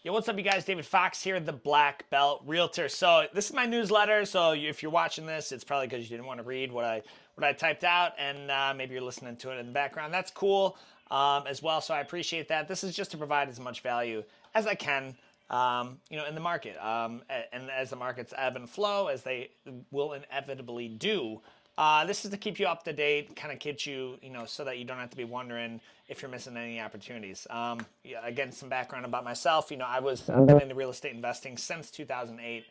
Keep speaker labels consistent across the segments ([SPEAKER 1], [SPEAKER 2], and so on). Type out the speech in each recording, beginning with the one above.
[SPEAKER 1] Yo, what's up, you guys? David Fox here, the Black Belt Realtor. So this is my newsletter. So if you're watching this, it's probably because you didn't want to read what I typed out, and maybe you're listening to it in the background. That's cool as well. So I appreciate that. This is just to provide as much value as I can, in the market, and as the markets ebb and flow, as they will inevitably do. This is to keep you up to date, kind of get you, so that you don't have to be wondering if you're missing any opportunities. Yeah, again, some background about myself. I've been into real estate investing since 2008,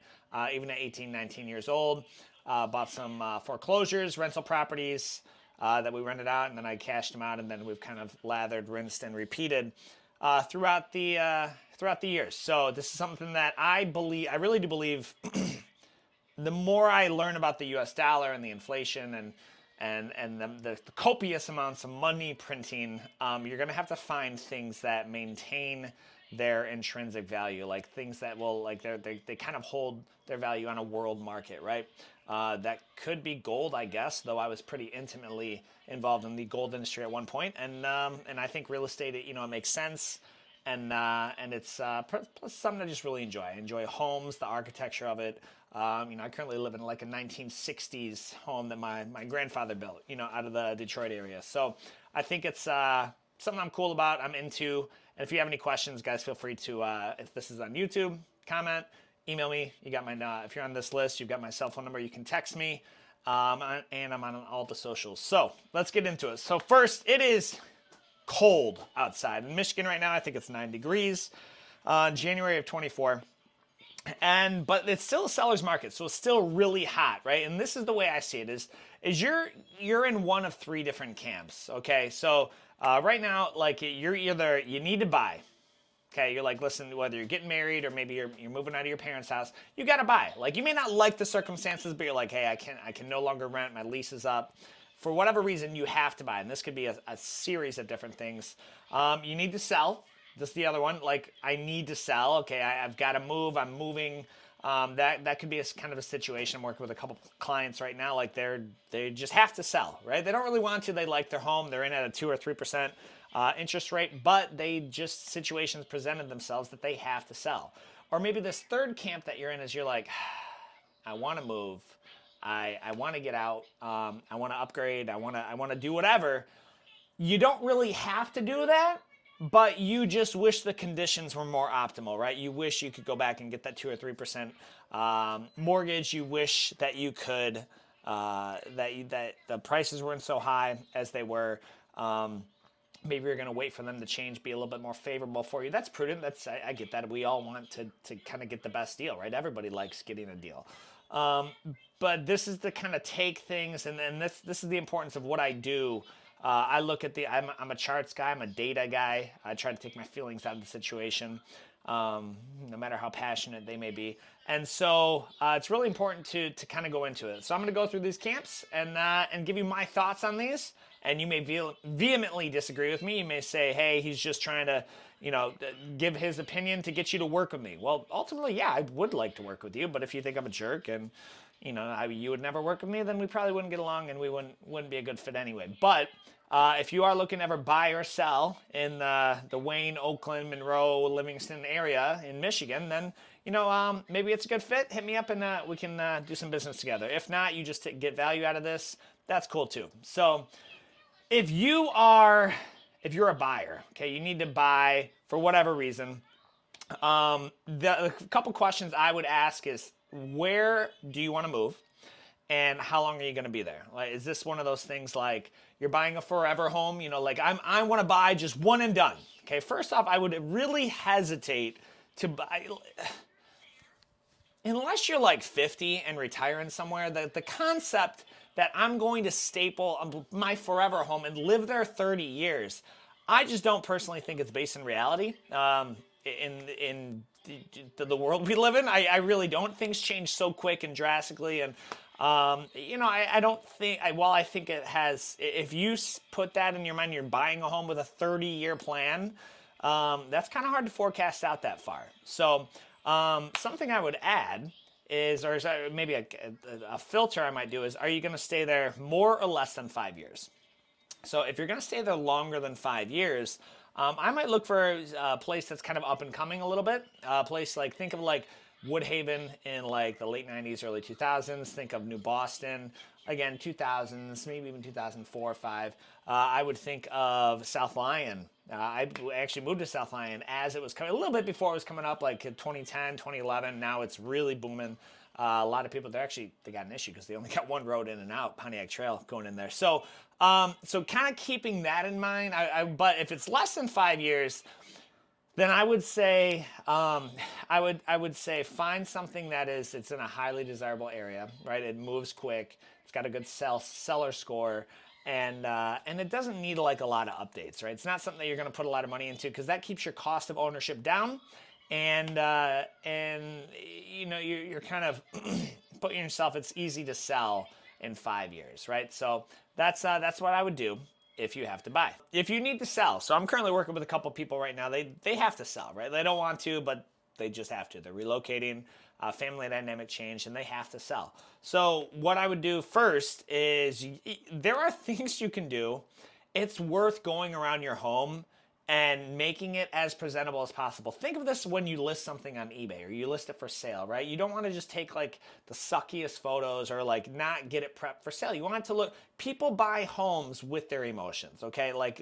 [SPEAKER 1] even at 18, 19 years old. Bought some foreclosures, rental properties that we rented out, and then I cashed them out, and then we've kind of lathered, rinsed, and repeated throughout the years. So this is something that I really do believe the more I learn about the U.S. dollar and the inflation and the copious amounts of money printing, you're going to have to find things that maintain their intrinsic value, like things that will, like they kind of hold their value on a world market, right? That could be gold, I guess, though I was pretty intimately involved in the gold industry at one point, and I think real estate, it makes sense. And it's something I just really enjoy. I enjoy homes, the architecture of it. I currently live in like a 1960s home that my grandfather built, out of the Detroit area. So I think it's something I'm cool about, I'm into. And if you have any questions, guys, feel free to, if this is on YouTube, comment, email me. You got my, if you're on this list, you've got my cell phone number. You can text me, and I'm on all the socials. So let's get into it. So first, it is cold outside in Michigan right now. I think it's 9 degrees, January of 24. But it's still a seller's market, so it's still really hot, right? And this is the way I see it: is you're in one of three different camps. Okay, so right now, like, you're either, you need to buy. Okay, you're like, listen, whether you're getting married or maybe you're moving out of your parents' house, you got to buy. Like, you may not like the circumstances, but you're like, hey, I can no longer rent. My lease is up. For whatever reason, you have to buy, and this could be a series of different things. You need to sell. This is the other one. Like, I need to sell. Okay, I've got to move. I'm moving. That could be a kind of a situation. I'm working with a couple clients right now. Like, they just have to sell, right? They don't really want to. They like their home. They're in at a 2 or 3% interest rate, but situations presented themselves that they have to sell. Or maybe this third camp that you're in is, you're like, I want to move. I want to get out. I want to upgrade. I want to do whatever. You don't really have to do that, but you just wish the conditions were more optimal, right? You wish you could go back and get that 2 or 3% mortgage. You wish that you could that the prices weren't so high as they were. Maybe you're going to wait for them to change, be a little bit more favorable for you. That's prudent. I get that. We all want to kind of get the best deal, right? Everybody likes getting a deal. But this is to kind of take things, and then this is the importance of what I do. I look at I'm a charts guy. I'm a data guy. I try to take my feelings out of the situation, no matter how passionate they may be. And so it's really important to kind of go into it. So I'm going to go through these camps and give you my thoughts on these. And you may vehemently disagree with me. You may say, hey, he's just trying to, give his opinion to get you to work with me. Well, ultimately, yeah, I would like to work with you. But if you think I'm a jerk and, you would never work with me, then we probably wouldn't get along, and we wouldn't be a good fit anyway. But if you are looking to ever buy or sell in the Wayne, Oakland, Monroe, Livingston area in Michigan, then, maybe it's a good fit. Hit me up, and we can do some business together. If not, you just get value out of this. That's cool too. So if you're a buyer, okay, you need to buy for whatever reason. The couple questions I would ask is, where do you want to move, and how long are you going to be there? Like, is this one of those things like you're buying a forever home? Like, I want to buy just one and done. Okay, first off, I would really hesitate to buy unless you're like 50 and retiring somewhere. The concept that I'm going to staple my forever home and live there 30 years, I just don't personally think it's based in reality. In the world we live in, I really don't. Things change so quick and drastically, and I don't think, while I think it has, if you put that in your mind, you're buying a home with a 30-year plan, that's kind of hard to forecast out that far. So something I would add is, or maybe a filter I might do is, are you going to stay there more or less than 5 years? So if you're going to stay there longer than 5 years, I might look for a place that's kind of up and coming a little bit. A place like, think of like Woodhaven in like the late 90s, early 2000s. Think of New Boston, again, 2000s, maybe even 2004 or 5. I would think of South Lyon. I actually moved to South Lyon as it was coming, a little bit before it was coming up, like 2010, 2011. Now it's really booming. A lot of people, they got an issue because they only got one road in and out, Pontiac Trail going in there. So kind of keeping that in mind. But if it's less than 5 years, then I would say I would say find something it's in a highly desirable area, right? It moves quick. It's got a good seller score, and it doesn't need like a lot of updates, right? It's not something that you're going to put a lot of money into because that keeps your cost of ownership down, and you're kind of putting yourself. It's easy to sell in 5 years, right? So that's what I would do if you have to buy. If you need to sell, so I'm currently working with a couple people right now. They have to sell, right? They don't want to, but they just have to. They're relocating, family dynamic change, and they have to sell. So what I would do first is there are things you can do. It's worth going around your home and making it as presentable as possible. Think of this when you list something on eBay or you list it for sale, right? You don't want to just take like the suckiest photos or like not get it prepped for sale. You want it to look, people buy homes with their emotions, okay? Like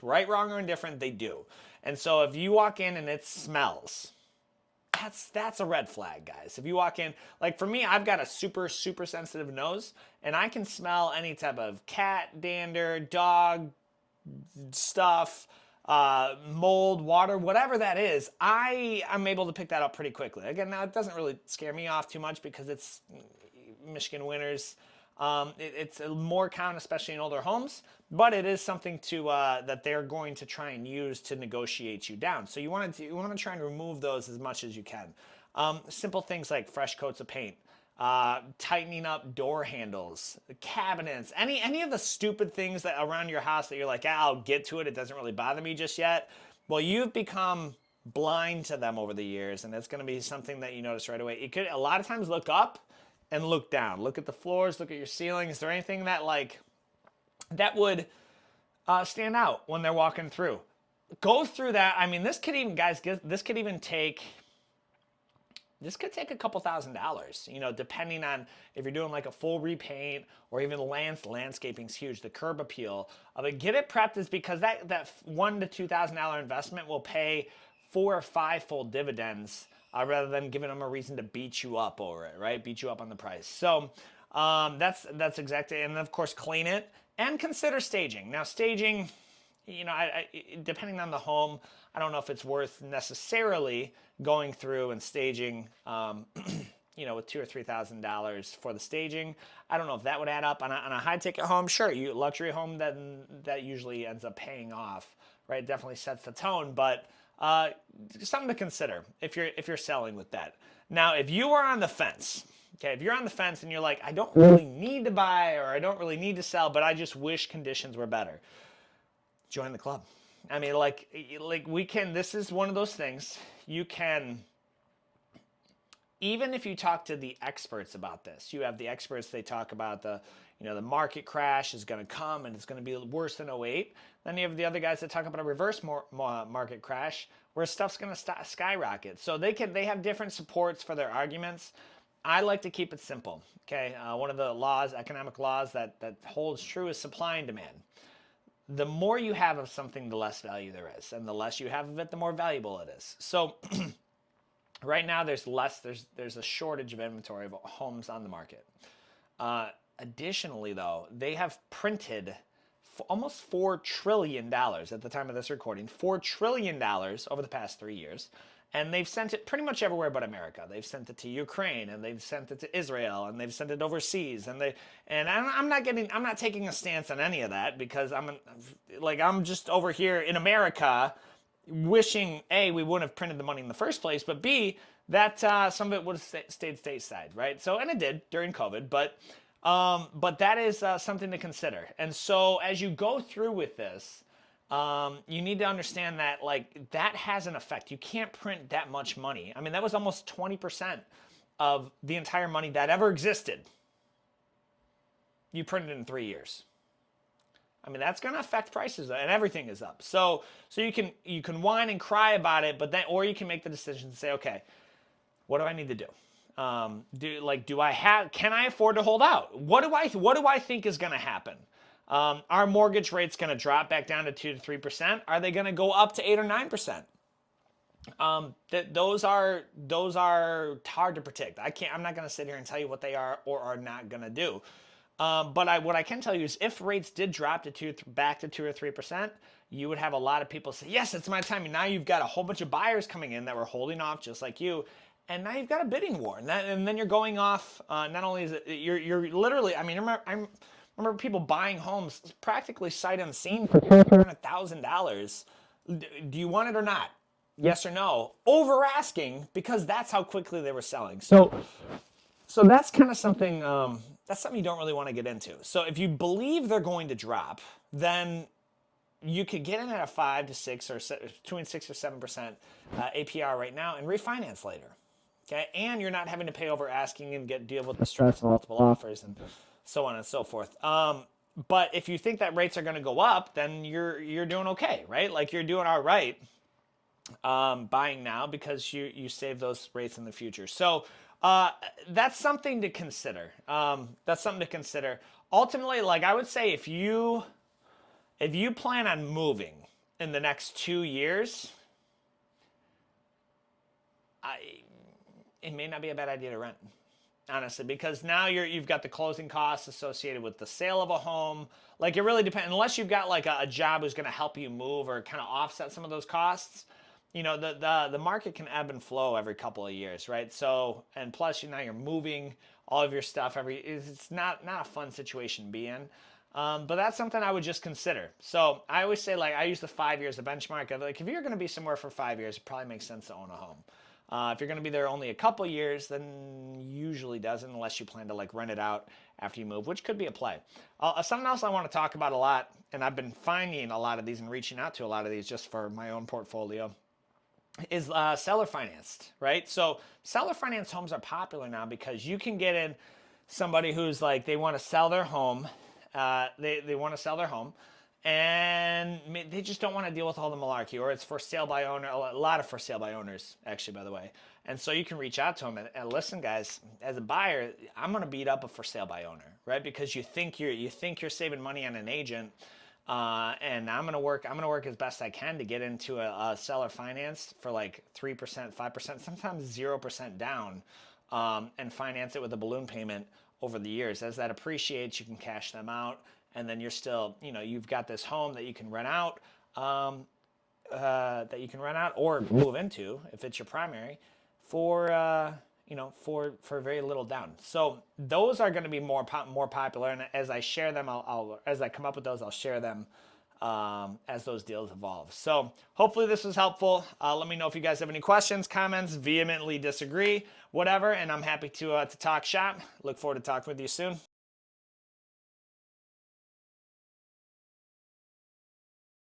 [SPEAKER 1] right, wrong, or indifferent, they do. And so if you walk in and it smells, that's a red flag, guys. If you walk in, like for me, I've got a super, super sensitive nose and I can smell any type of cat, dander, dog, stuff, mold, water, whatever that is, I'm able to pick that up pretty quickly. Again, now it doesn't really scare me off too much because it's Michigan winters. It's more common, especially in older homes, but it is something that they're going to try and use to negotiate you down. So you want to try and remove those as much as you can. Simple things like fresh coats of paint, tightening up door handles, cabinets, any of the stupid things that around your house that you're like, I'll get to it. It doesn't really bother me just yet. Well, you've become blind to them over the years, and it's going to be something that you notice right away. You could a lot of times look up and look down. Look at the floors. Look at your ceiling. Is there anything that would stand out when they're walking through? Go through that. I mean, this could even take a couple $1,000s, depending on if you're doing like a full repaint or even landscaping's huge. The curb appeal of it. Get it prepped is because that $1,000 to $2,000 investment will pay 4 or 5 fold dividends rather than giving them a reason to beat you up over it, right? Beat you up on the price. So that's exactly, and of course clean it and consider staging. Now staging, depending on the home, I don't know if it's worth necessarily going through and staging, with $2,000 or $3,000 for the staging. I don't know if that would add up on a high ticket home. Sure, luxury home that usually ends up paying off, right? It definitely sets the tone, but something to consider if you're selling with that. Now, if you are on the fence. Okay, if you're on the fence and you're like, I don't really need to buy or I don't really need to sell, but I just wish conditions were better, join the club. I mean, this is one of those things you can, even if you talk to the experts about this, you have the experts, they talk about the market crash is going to come and it's going to be worse than '08. Then you have the other guys that talk about a reverse market crash where stuff's going to skyrocket. So they have different supports for their arguments. I like to keep it simple. Okay, one of the economic laws that holds true is supply and demand. The more you have of something, the less value there is, and the less you have of it, the more valuable it is. So right now there's a shortage of inventory of homes on the market. Additionally, though, they have printed almost $4 trillion at the time of this recording, $4 trillion over the past 3 years. And they've sent it pretty much everywhere but America. They've sent it to Ukraine, and they've sent it to Israel, and they've sent it overseas. I'm not taking a stance on any of that because I'm just over here in America, wishing A, we wouldn't have printed the money in the first place, but B, that some of it would have stayed stateside, right? So, and it did during COVID, but that is something to consider. And so as you go through with this, you need to understand that that has an effect. You can't print that much money. I mean, that was almost 20% of the entire money that ever existed. You printed in 3 years. I mean, that's going to affect prices, and everything is up. So you can whine and cry about it, but then, or you can make the decision to say, okay, what do I need to do? Can I afford to hold out? What do I think is going to happen? Are mortgage rates going to drop back down to 2 to 3%? Are they going to go up to 8 or 9%? Those are hard to predict. I'm not going to sit here and tell you what they are or are not going to do. But what I can tell you is, if rates did drop to back to 2 or 3%, you would have a lot of people say, "Yes, it's my time." And now you've got a whole bunch of buyers coming in that were holding off, just like you, and now you've got a bidding war, and then you're going off. Not only is it you're literally. I mean, I remember people buying homes practically sight unseen for $200,000. Do you want it or not? Yes or no? Over asking, because that's how quickly they were selling. So that's kind of something. That's something you don't really want to get into. So if you believe they're going to drop, then you could get in at a 5 to 6 or between 6 or 7% APR right now and refinance later. Okay, and you're not having to pay over asking and deal with the stress of multiple offers and so on and so forth. But if you think that rates are going to go up, then you're doing okay, right? Like, you're doing all right buying now, because you save those rates in the future. So that's something to consider. Ultimately, like, I would say, if you plan on moving in the next 2 years, it may not be a bad idea to rent, honestly, because now you've got the closing costs associated with the sale of a home. Like, it really depends, unless you've got like a job who's going to help you move or kind of offset some of those costs. You know, the market can ebb and flow every couple of years, right? So, and plus, now you're moving all of your stuff it's not a fun situation to be in. But that's something I would just consider. So I always say, like, I use the 5 years as a benchmark. Like, if you're going to be somewhere for 5 years, it probably makes sense to own a home. If you're going to be there only a couple years, then usually doesn't, unless you plan to like rent it out after you move, which could be a play. Something else I want to talk about a lot, and I've been finding a lot of these and reaching out to a lot of these just for my own portfolio, is seller financed, right? So seller financed homes are popular now because you can get in somebody who's like, they want to sell their home. They want to sell their home, and they just don't want to deal with all the malarkey, or it's for sale by owner. A lot of for sale by owners, actually, by the way. And so you can reach out to them and listen, guys. As a buyer, I'm going to beat up a for sale by owner, right? Because you think you're saving money on an agent, and I'm gonna work as best I can to get into a seller finance for like 3%, 5%, sometimes 0% down, and finance it with a balloon payment over the years. As that appreciates, you can cash them out, and then you're still, you've got this home that you can rent out, or move into if it's your primary for for very little down. So those are going to be more popular, and as I share them, as I come up with those, I'll share them as those deals evolve. So hopefully this was helpful. Let me know if you guys have any questions, comments, vehemently disagree, whatever, and I'm happy to talk shop. Look forward to talking with you soon.